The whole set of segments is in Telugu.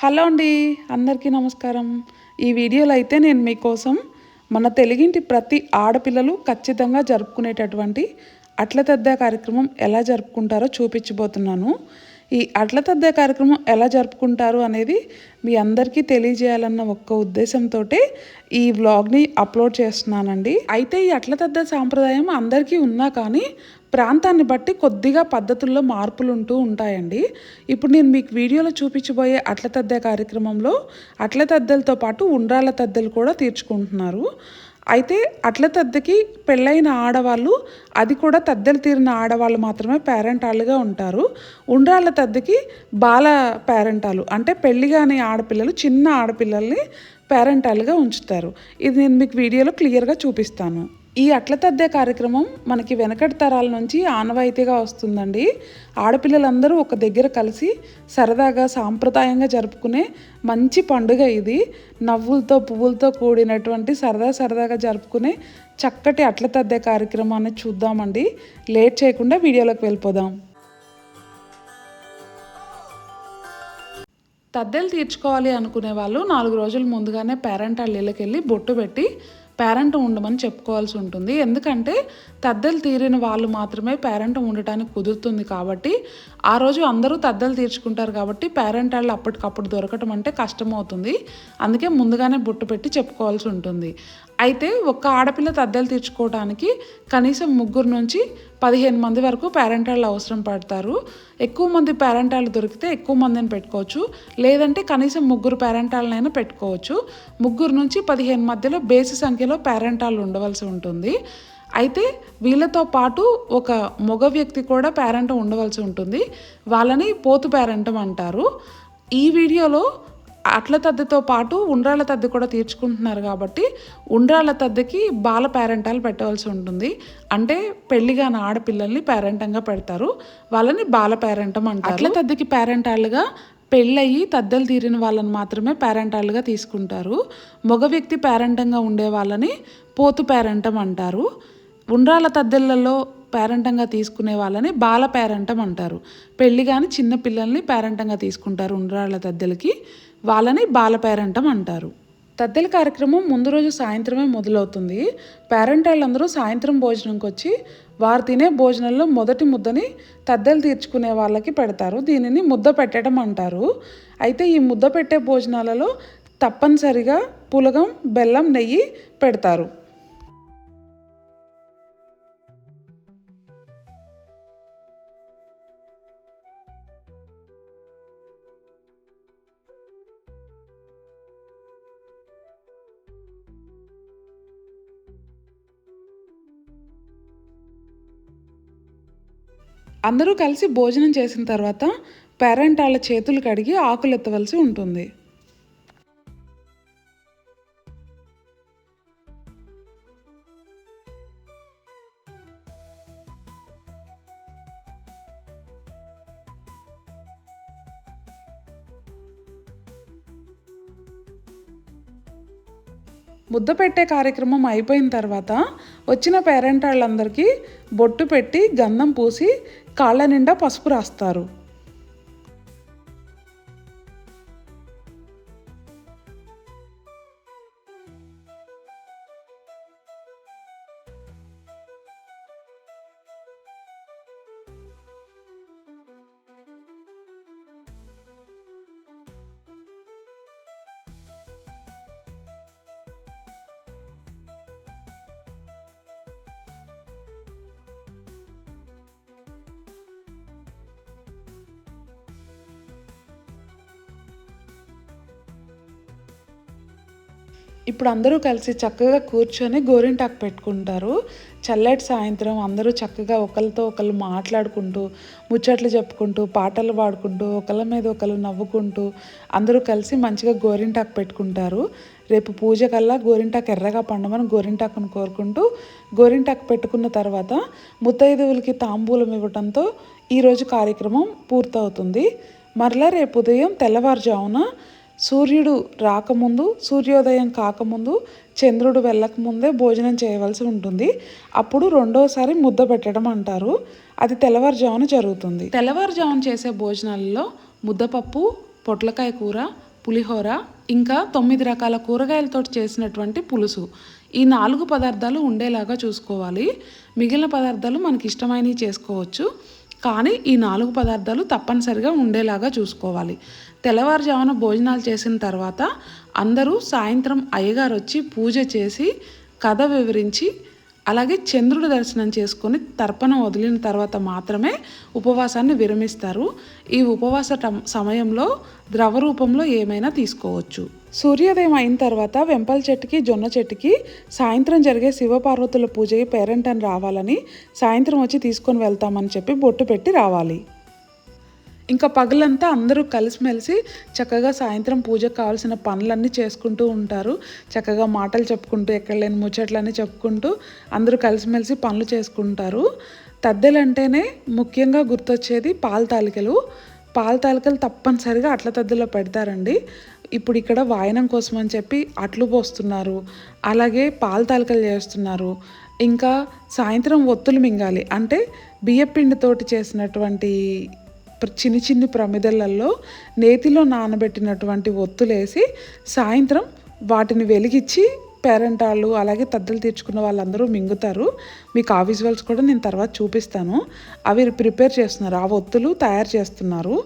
హలో అండి, అందరికీ నమస్కారం. ఈ వీడియోలో అయితే నేను మీకోసం మన తెలుగింటి ప్రతి ఆడపిల్లలు ఖచ్చితంగా జరుపుకునేటటువంటి అట్ల తద్ద కార్యక్రమం ఎలా జరుపుకుంటారో చూపించబోతున్నాను. ఈ అట్ల తద్ద కార్యక్రమం ఎలా జరుపుకుంటారు అనేది మీ అందరికీ తెలియజేయాలన్న ఒక్క ఉద్దేశంతో ఈ వ్లాగ్ని అప్లోడ్ చేస్తున్నానండి. అయితే ఈ అట్ల తద్ద సాంప్రదాయం అందరికీ ఉన్నా కానీ ప్రాంతాన్ని బట్టి కొద్దిగా పద్ధతుల్లో మార్పులు ఉంటూ ఉంటాయండి. ఇప్పుడు నేను మీకు వీడియోలో చూపించబోయే అట్ల తద్ద కార్యక్రమంలో అట్ల తద్దలతో పాటు ఉండ్రాళ్ళ తద్దలు కూడా తీర్చుకుంటున్నారు. అయితే అట్ల తద్దకి పెళ్ళైన ఆడవాళ్ళు, అది కూడా తద్దెలు తీరిన ఆడవాళ్ళు మాత్రమే పేరెంటాలుగా ఉంటారు. ఉండ్రాళ్ళ తద్దకి బాల పేరెంటాలు అంటే పెళ్ళి కాని ఆడపిల్లలు, చిన్న ఆడపిల్లల్ని పేరెంటాలుగా ఉంచుతారు. ఇది నేను మీకు వీడియోలో క్లియర్గా చూపిస్తాను. ఈ అట్ల తద్దే కార్యక్రమం మనకి వెనకటి తరాల నుంచి ఆనవాయితీగా వస్తుందండి. ఆడపిల్లలందరూ ఒక దగ్గర కలిసి సరదాగా సాంప్రదాయంగా జరుపుకునే మంచి పండుగ ఇది. నవ్వులతో పువ్వులతో కూడినటువంటి సరదాగా జరుపుకునే చక్కటి అట్ల తద్దే కార్యక్రమాన్ని చూద్దామండి. లేట్ చేయకుండా వీడియోలోకి వెళ్ళిపోదాం. తద్దెలు తీర్చుకోవాలి అనుకునే వాళ్ళు 4 రోజుల ముందుగానే పేరెంటాళ్ళ ఇళ్ళకి వెళ్ళి బొట్టు పెట్టి పేరెంట్ ఉండమని చెప్పుకోవాల్సి ఉంటుంది. ఎందుకంటే తద్దెలు తీరిన వాళ్ళు మాత్రమే పేరెంట్ ఉండటానికి కుదురుతుంది కాబట్టి ఆ రోజు అందరూ తద్దెలు తీర్చుకుంటారు కాబట్టి పేరెంటాళ్ళు అప్పటికప్పుడు దొరకటం అంటే కష్టమవుతుంది. అందుకే ముందుగానే బొట్టు పెట్టి చెప్పుకోవాల్సి ఉంటుంది. అయితే ఒక్క ఆడపిల్ల తద్దెలు తీర్చుకోవడానికి కనీసం 3 నుంచి 15 మంది వరకు పేరెంటాళ్ళు అవసరం పడతారు. ఎక్కువ మంది పేరెంటాళ్ళు దొరికితే ఎక్కువ మందిని పెట్టుకోవచ్చు, లేదంటే కనీసం 3 పేరెంటాళ్ళనైనా పెట్టుకోవచ్చు. 3 నుంచి 15 మధ్యలో బేసి సంఖ్యలో పేరెంటాళ్ళు ఉండవలసి ఉంటుంది. అయితే వీళ్ళతో పాటు ఒక మగ వ్యక్తి కూడా పేరెంట్ ఉండవలసి ఉంటుంది. వాళ్ళని పోతు పేరెంటం అంటారు. ఈ వీడియోలో అట్ల తద్దతో పాటు ఉండ్రాళ్ళ తద్ది కూడా తీర్చుకుంటున్నారు కాబట్టి ఉండ్రాళ్ళ తద్దికి బాల పేరెంటాలు పెట్టవలసి ఉంటుంది. అంటే పెళ్లిగాని ఆడపిల్లల్ని పేరెంటంగా పెడతారు. వాళ్ళని బాల పేరెంటం అంటారు. అట్ల తద్దికి పేరెంటాలుగా పెళ్ళయి తద్దెలు తీరిన వాళ్ళని మాత్రమే పేరెంటాలుగా తీసుకుంటారు. మగ వ్యక్తి పేరెంటంగా ఉండే వాళ్ళని పోతు పేరెంటం అంటారు. ఉండ్రాళ్ళ తద్దెలలో పేరెంటంగా తీసుకునే వాళ్ళని బాల పేరెంటం అంటారు. పెళ్ళి కానీ చిన్న పిల్లల్ని పేరెంటంగా తీసుకుంటారు ఉండ్రాళ్ళ తద్దెలకి, వాళ్ళని బాల పేరెంటం అంటారు. తద్దెల కార్యక్రమం ముందు రోజు సాయంత్రమే మొదలవుతుంది. పేరెంటాళ్ళందరూ సాయంత్రం భోజనంకి వచ్చి వారు తినే భోజనంలో మొదటి ముద్దని తద్దెలు తీర్చుకునే వాళ్ళకి పెడతారు. దీనిని ముద్ద పెట్టడం అంటారు. అయితే ఈ ముద్ద పెట్టే భోజనాలలో తప్పనిసరిగా పులగం, బెల్లం, నెయ్యి పెడతారు. అందరూ కలిసి భోజనం చేసిన తర్వాత పేరెంటాళ్ళ చేతులు కడిగి ఆకులు ఎత్తవలసి ఉంటుంది. ముద్ద పెట్టే కార్యక్రమం అయిపోయిన తర్వాత వచ్చిన పేరెంటాళ్ళందరికీ బొట్టు పెట్టి గంధం పూసి కాళ్ళ నిండా పసుపు రాస్తారు. ఇప్పుడు అందరూ కలిసి చక్కగా కూర్చొని గోరింటాకు పెట్టుకుంటారు. చల్లటి సాయంత్రం అందరూ చక్కగా ఒకరితో ఒకరు మాట్లాడుకుంటూ, ముచ్చట్లు చెప్పుకుంటూ, పాటలు పాడుకుంటూ, ఒకళ్ళ మీద ఒకరు నవ్వుకుంటూ అందరూ కలిసి మంచిగా గోరింటాకు పెట్టుకుంటారు. రేపు పూజ కల్లా గోరింటాకు ఎర్రగా పండమని గోరింటాకును కోరుకుంటూ గోరింటాకు పెట్టుకున్న తర్వాత ముత్తైదువులకి తాంబూలం ఇవ్వడంతో ఈరోజు కార్యక్రమం పూర్తవుతుంది. మరలా రేపు ఉదయం తెల్లవారుజామున సూర్యుడు రాకముందు, సూర్యోదయం కాకముందు, చంద్రుడు వెళ్ళకముందే భోజనం చేయవలసి ఉంటుంది. అప్పుడు రెండోసారి ముద్ద పెట్టడం అంటారు. అది తెల్లవారుజామున జరుగుతుంది. తెల్లవారుజామున చేసే భోజనాలలో ముద్దపప్పు, పొట్లకాయ కూర, పులిహోర, ఇంకా 9 రకాల కూరగాయలతో చేసినటువంటి పులుసు. ఈ 4 పదార్థాలు ఉండేలాగా చూసుకోవాలి. మిగిలిన పదార్థాలు మనకి ఇష్టమైనవి చేసుకోవచ్చు, కానీ ఈ 4 పదార్థాలు తప్పనిసరిగా ఉండేలాగా చూసుకోవాలి. తెల్లవారుజామున భోజనాలు చేసిన తర్వాత అందరూ సాయంత్రం అయ్యగారు వచ్చి పూజ చేసి కథ వివరించి అలాగే చంద్రుడి దర్శనం చేసుకొని తర్పణం వదిలిన తర్వాత మాత్రమే ఉపవాసాన్ని విరమిస్తారు. ఈ ఉపవాస సమయంలో ద్రవ రూపంలో ఏమైనా తీసుకోవచ్చు. సూర్యోదయం అయిన తర్వాత వెంపల చెట్టుకి జొన్న చెట్టుకి సాయంత్రం జరిగే శివపార్వతుల పూజకి పేరెంటని రావాలని సాయంత్రం వచ్చి తీసుకొని వెళ్తామని చెప్పి బొట్టు పెట్టి రావాలి. ఇంకా పగలంతా అందరూ కలిసిమెలిసి చక్కగా సాయంత్రం పూజకు కావాల్సిన పనులన్నీ చేసుకుంటూ ఉంటారు. చక్కగా మాటలు చెప్పుకుంటూ ఎక్కడ లేని ముచ్చట్లన్నీ చెప్పుకుంటూ అందరూ కలిసిమెలిసి పనులు చేసుకుంటారు. తద్దెలంటేనే ముఖ్యంగా గుర్తొచ్చేది పాల తాలికలు. పాల తాలికలు తప్పనిసరిగా అట్ల తద్దెలో పెడతారండి. ఇప్పుడు ఇక్కడ వాయనం కోసం అని చెప్పి అట్లు పోస్తున్నారు, అలాగే పాల తాలికలు చేస్తున్నారు. ఇంకా సాయంత్రం ఒత్తులు మింగాలి అంటే బియ్యపిండితోటి చేసినటువంటి చిన్ని ప్రమిదలలో నేతిలో నానబెట్టినటువంటి ఒత్తులేసి సాయంత్రం వాటిని వెలిగించి పేరెంటాళ్ళు అలాగే తద్దలు తీర్చుకున్న వాళ్ళందరూ మింగుతారు. మీకు ఆ విజువల్స్ కూడా నేను తర్వాత చూపిస్తాను. అవి ప్రిపేర్ చేస్తున్నారు, ఆ ఒత్తులు తయారు చేస్తున్నారు.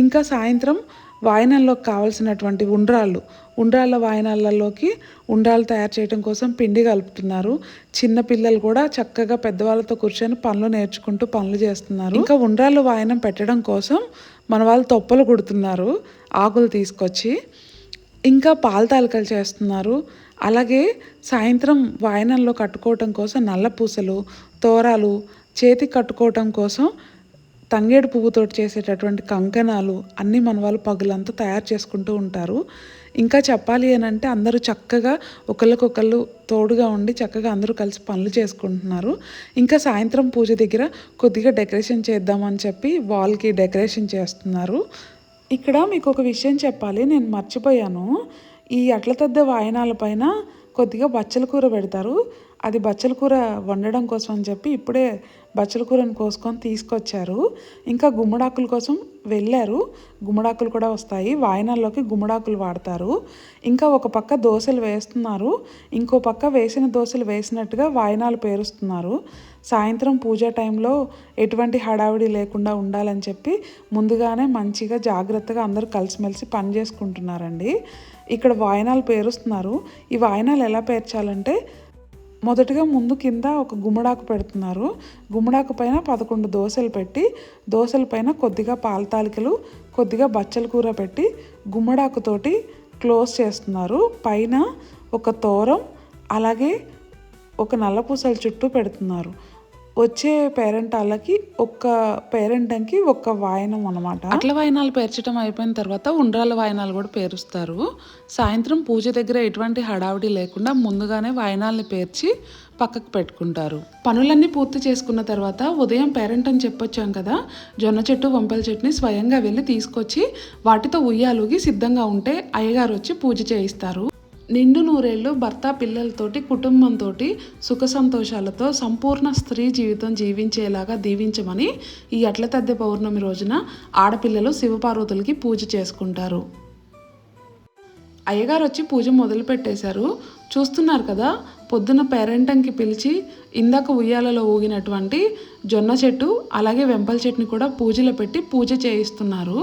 ఇంకా సాయంత్రం వాయనంలోకి కావాల్సినటువంటి ఉండ్రాళ్ళ వాయనాలలోకి ఉండ్రాలు తయారు చేయడం కోసం పిండి కలుపుతున్నారు. చిన్న పిల్లలు కూడా చక్కగా పెద్దవాళ్ళతో కూర్చొని పనులు నేర్చుకుంటూ పనులు చేస్తున్నారు. ఇంకా ఉండ్రాళ్ళు వాయనం పెట్టడం కోసం మన వాళ్ళు తొప్పలు కుడుతున్నారు ఆకులు తీసుకొచ్చి. ఇంకా పాల తాలికలు చేస్తున్నారు. అలాగే సాయంత్రం వాయనంలో కట్టుకోవటం కోసం నల్ల పూసలు, తోరాలు, చేతికి కట్టుకోవటం కోసం తంగేడు పువ్వుతో చేసేటటువంటి కంకణాలు అన్నీ మన వాళ్ళు పగులంతా తయారు చేసుకుంటూ ఉంటారు. ఇంకా చెప్పాలి అని అంటే అందరూ చక్కగా ఒకళ్ళకొకళ్ళు తోడుగా ఉండి చక్కగా అందరూ కలిసి పనులు చేసుకుంటున్నారు. ఇంకా సాయంత్రం పూజ దగ్గర కొద్దిగా డెకరేషన్ చేద్దామని చెప్పి వాల్కి డెకరేషన్ చేస్తున్నారు. ఇక్కడ మీకు ఒక విషయం చెప్పాలి, నేను మర్చిపోయాను. ఈ అట్ల తద్దె వాయనాల పైన కొద్దిగా బచ్చల కూర పెడతారు. అది బచ్చల కూర వండడం కోసం అని చెప్పి ఇప్పుడే బచ్చల కూరను కోసుకొని తీసుకొచ్చారు. ఇంకా గుమ్మడాకుల కోసం వెళ్ళారు. గుమ్మడాకులు కూడా వస్తాయి, వాయనాల్లోకి గుమ్మడాకులు వాడతారు. ఇంకా ఒక పక్క దోశలు వేస్తున్నారు, ఇంకో పక్క వేసిన దోశలు వేసినట్టుగా వాయనాలు పేరుస్తున్నారు. సాయంత్రం పూజా టైంలో ఎటువంటి హడావిడి లేకుండా ఉండాలని చెప్పి ముందుగానే మంచిగా జాగ్రత్తగా అందరూ కలిసిమెలిసి పని చేసుకుంటున్నారండి. ఇక్కడ వాయనాలు పేరుస్తున్నారు. ఈ వాయనాలు ఎలా పేర్చాలంటే మొదటగా ముందు కింద ఒక గుమ్మడాకు పెడుతున్నారు. గుమ్మడాకు పైన 11 దోశలు పెట్టి దోశల పైన కొద్దిగా పాల తాలికలు, కొద్దిగా బచ్చల కూర పెట్టి గుమ్మడాకుతోటి క్లోజ్ చేస్తున్నారు. పైన ఒక తోరం అలాగే ఒక నల్లపూసల చుట్టూ పెడుతున్నారు. వచ్చే పేరెంటాళ్ళకి ఒక్క పేరెంటంకి ఒక్క వాయనం అనమాట. అట్ల వాయనాలు పేర్చడం అయిపోయిన తర్వాత ఉండ్రాళ్ళ వాయనాలు కూడా పేరుస్తారు. సాయంత్రం పూజ దగ్గర ఎటువంటి హడావిడి లేకుండా ముందుగానే వాయనాల్ని పేర్చి పక్కకు పెట్టుకుంటారు. పనులన్నీ పూర్తి చేసుకున్న తర్వాత ఉదయం పేరెంట్ అని చెప్పొచ్చాం కదా, జొన్న చెట్టు వంపల చెట్టుని స్వయంగా వెళ్ళి తీసుకొచ్చి వాటితో ఉయ్యాలుగి సిద్ధంగా ఉంటే అయ్యగారు వచ్చి పూజ చేయిస్తారు. నిండు నూరేళ్ళు భర్త పిల్లలతోటి కుటుంబంతో సుఖ సంతోషాలతో సంపూర్ణ స్త్రీ జీవితం జీవించేలాగా దీవించమని ఈ అట్ల తద్దె పౌర్ణమి రోజున ఆడపిల్లలు శివపార్వతులకి పూజ చేసుకుంటారు. అయ్యగారు వచ్చి పూజ మొదలు పెట్టేశారు. చూస్తున్నారు కదా, పొద్దున పేరెంటంకి పిలిచి ఇందాక ఉయ్యాలలో ఊగినటువంటి జొన్న చెట్టు అలాగే వెంపల చెట్టుని కూడా పూజలో పెట్టి పూజ చేయిస్తున్నారు.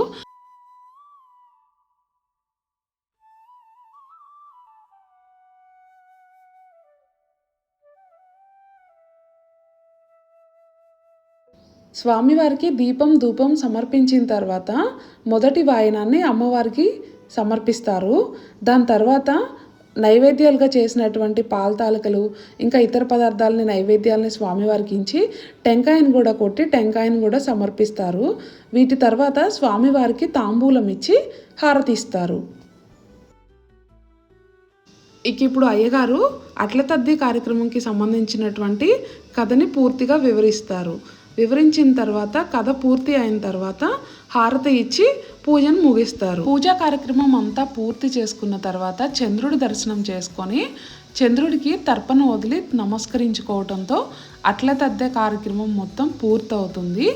స్వామివారికి దీపం ధూపం సమర్పించిన తర్వాత మొదటి వాయనాన్ని అమ్మవారికి సమర్పిస్తారు. దాని తర్వాత నైవేద్యాలుగా చేసినటువంటి పాల తాలికలు ఇంకా ఇతర పదార్థాలని నైవేద్యాలని స్వామివారికి ఇచ్చి టెంకాయను కూడా కొట్టి టెంకాయను కూడా సమర్పిస్తారు. వీటి తర్వాత స్వామివారికి తాంబూలం ఇచ్చి హారతిస్తారు. ఇప్పుడు అయ్యగారు అట్ల తద్ది కార్యక్రమంకి సంబంధించినటువంటి కథని పూర్తిగా వివరిస్తారు. వివరించిన తర్వాత కథ పూర్తి అయిన తర్వాత హారతి ఇచ్చి పూజను ముగిస్తారు. పూజా కార్యక్రమం అంతా పూర్తి చేసుకున్న తర్వాత చంద్రుడి దర్శనం చేసుకొని చంద్రుడికి తర్పణ వదిలి నమస్కరించుకోవడంతో అట్ల తద్దె కార్యక్రమం మొత్తం పూర్తవుతుంది.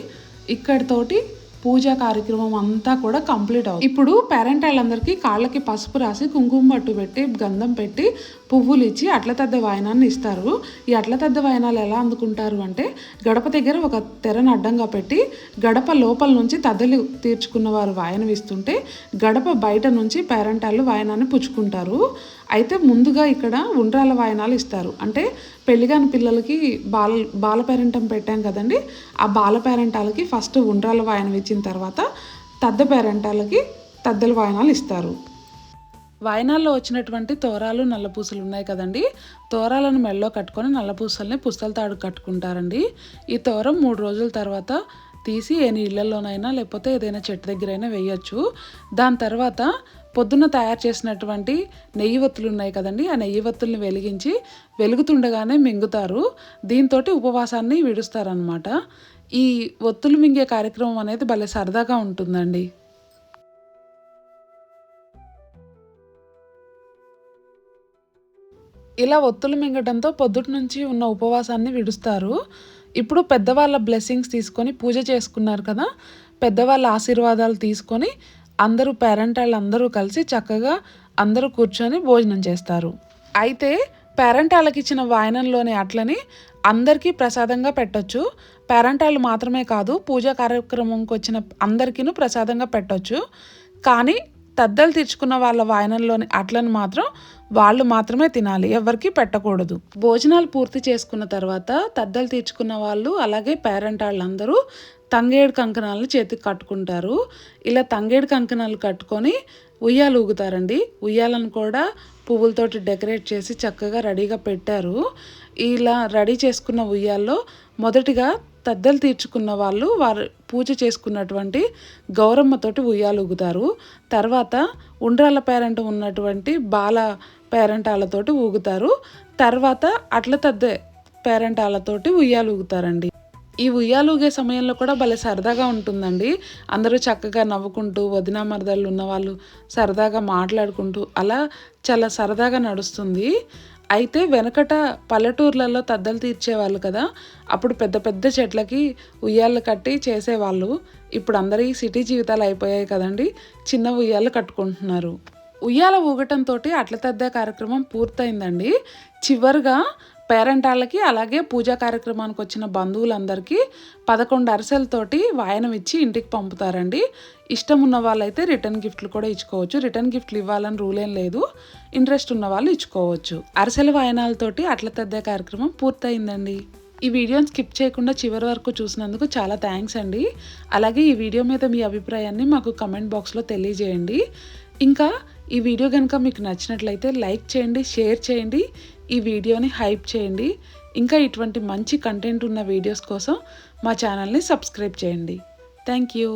ఇక్కడితోటి పూజా కార్యక్రమం అంతా కూడా కంప్లీట్ అవుతుంది. ఇప్పుడు పేరెంట్ వాళ్ళందరికీ కాళ్ళకి పసుపు రాసి కుంకుమ బట్టు పెట్టి గంధం పెట్టి పువ్వులు ఇచ్చి అట్ల తద్ద వాయనాన్ని ఇస్తారు. ఈ అట్ల తద్ద వాయనాలు ఎలా అందుకుంటారు అంటే గడప దగ్గర ఒక తెరను అడ్డంగా పెట్టి గడప లోపల నుంచి తద్దలు తీర్చుకున్న వారు వాయనం ఇస్తుంటే గడప బయట నుంచి పేరెంట్ వాళ్ళు వాయనాన్ని పుచ్చుకుంటారు. అయితే ముందుగా ఇక్కడ ఉండ్రాల వాయనాలు ఇస్తారు. అంటే పెళ్లిగాని పిల్లలకి బాల పేరెంటం పెట్టాం కదండి, ఆ బాల పేరెంటాలకి ఫస్ట్ ఉండ్రాల వాయనం ఇచ్చిన తర్వాత తద్ద పేరెంటాలకి తద్దల వాయనాలు ఇస్తారు. వాయనాల్లో వచ్చినటువంటి తోరాలు నల్లపూసలు ఉన్నాయి కదండి, తోరాలను మెల్లో కట్టుకొని నల్లపూసల్ని పుస్తల తాడు కట్టుకుంటారండి. ఈ తోరం 3 రోజుల తర్వాత తీసి ఏ నీళ్ళల్లోనైనా లేకపోతే ఏదైనా చెట్టు దగ్గరైనా వేయచ్చు. దాని తర్వాత పొద్దున్న తయారు చేసినటువంటి నెయ్యి వత్తులు ఉన్నాయి కదండి, ఆ నెయ్యి వత్తుల్ని వెలిగించి వెలుగుతుండగానే మింగుతారు. దీంతో ఉపవాసాన్ని విడుస్తారనమాట. ఈ ఒత్తులు మింగే కార్యక్రమం అనేది భలే సరదాగా ఉంటుందండి. ఇలా ఒత్తులు మింగడంతో పొద్దుటి నుంచి ఉన్న ఉపవాసాన్ని విడుస్తారు. ఇప్పుడు పెద్దవాళ్ళ బ్లెస్సింగ్స్ తీసుకొని పూజ చేసుకున్నారు కదా, పెద్దవాళ్ళ ఆశీర్వాదాలు తీసుకొని అందరూ పేరెంట్ వాళ్ళందరూ కలిసి చక్కగా అందరూ కూర్చొని భోజనం చేస్తారు. అయితే పేరెంట్ వాళ్ళకి ఇచ్చిన వాయనంలోని అట్లని అందరికీ ప్రసాదంగా పెట్టొచ్చు. పేరెంట్ వాళ్ళు మాత్రమే కాదు, పూజా కార్యక్రమంకి వచ్చిన అందరికీ ప్రసాదంగా పెట్టొచ్చు. కానీ తద్దలు తీర్చుకున్న వాళ్ళ వాయనంలోని అట్లను మాత్రం వాళ్ళు మాత్రమే తినాలి, ఎవరికి పెట్టకూడదు. భోజనాలు పూర్తి చేసుకున్న తర్వాత తద్దలు తీర్చుకున్న వాళ్ళు అలాగే పేరెంట్ వాళ్ళందరూ తంగేడు కంకణాలను చేతికి కట్టుకుంటారు. ఇలా తంగేడు కంకణాలు కట్టుకొని ఉయ్యాలు ఊగుతారండి. ఉయ్యాలను కూడా పువ్వులతోటి డెకరేట్ చేసి చక్కగా రెడీగా పెట్టారు. ఇలా రెడీ చేసుకున్న ఉయ్యాల్లో మొదటిగా తద్దలు తీర్చుకున్న వాళ్ళు వారు పూజ చేసుకున్నటువంటి గౌరమ్మతోటి ఉయ్యాలు ఊగుతారు. తర్వాత ఉండ్రాల పేరెంట్ ఉన్నటువంటి బాల పేరెంటాలతోటి ఊగుతారు. తర్వాత అట్ల తద్దే పేరెంటాలతోటి ఉయ్యాలు ఊగుతారండి. ఈ ఉయ్యాలు ఊగే సమయంలో కూడా భలే సరదాగా ఉంటుందండి. అందరూ చక్కగా నవ్వుకుంటూ వదిన మరదళ్ళు ఉన్నవాళ్ళు సరదాగా మాట్లాడుకుంటూ అలా చాలా సరదాగా నడుస్తుంది. అయితే వెనకట పల్లెటూర్లలో తద్దలు తీర్చేవాళ్ళు కదా, అప్పుడు పెద్ద పెద్ద చెట్లకి ఉయ్యాళ్ళు కట్టి చేసేవాళ్ళు. ఇప్పుడు అందరి సిటీ జీవితాలు అయిపోయాయి కదండి, చిన్న ఉయ్యాళ్ళు కట్టుకుంటున్నారు. ఉయ్యాల ఊగటంతో అట్ల తద్దే కార్యక్రమం పూర్తయిందండి. చివరిగా పేరెంట్ వాళ్ళకి అలాగే పూజా కార్యక్రమానికి వచ్చిన బంధువులందరికీ 11 అరిసెలతోటి వాయనం ఇచ్చి ఇంటికి పంపుతారండి. ఇష్టం ఉన్న వాళ్ళైతే రిటర్న్ గిఫ్ట్లు కూడా ఇచ్చుకోవచ్చు. రిటర్న్ గిఫ్ట్లు ఇవ్వాలని రూల్ ఏం లేదు, ఇంట్రెస్ట్ ఉన్న వాళ్ళు ఇచ్చుకోవచ్చు. అరిసెల వాయనాలతోటి అట్ల తద్దే కార్యక్రమం పూర్తయిందండి. ఈ వీడియోని స్కిప్ చేయకుండా చివరి వరకు చూసినందుకు చాలా థ్యాంక్స్ అండి. అలాగే ఈ వీడియో మీద మీ అభిప్రాయాన్ని మాకు కమెంట్ బాక్స్లో తెలియజేయండి. ఇంకా ఈ వీడియో కనుక మీకు నచ్చినట్లయితే లైక్ చేయండి, షేర్ చేయండి, ఈ వీడియోని హైప్ చేయండి. ఇంకా ఇటువంటి మంచి కంటెంట్ ఉన్న వీడియోస్ కోసం మా ఛానల్ని సబ్స్క్రైబ్ చేయండి. Thank you.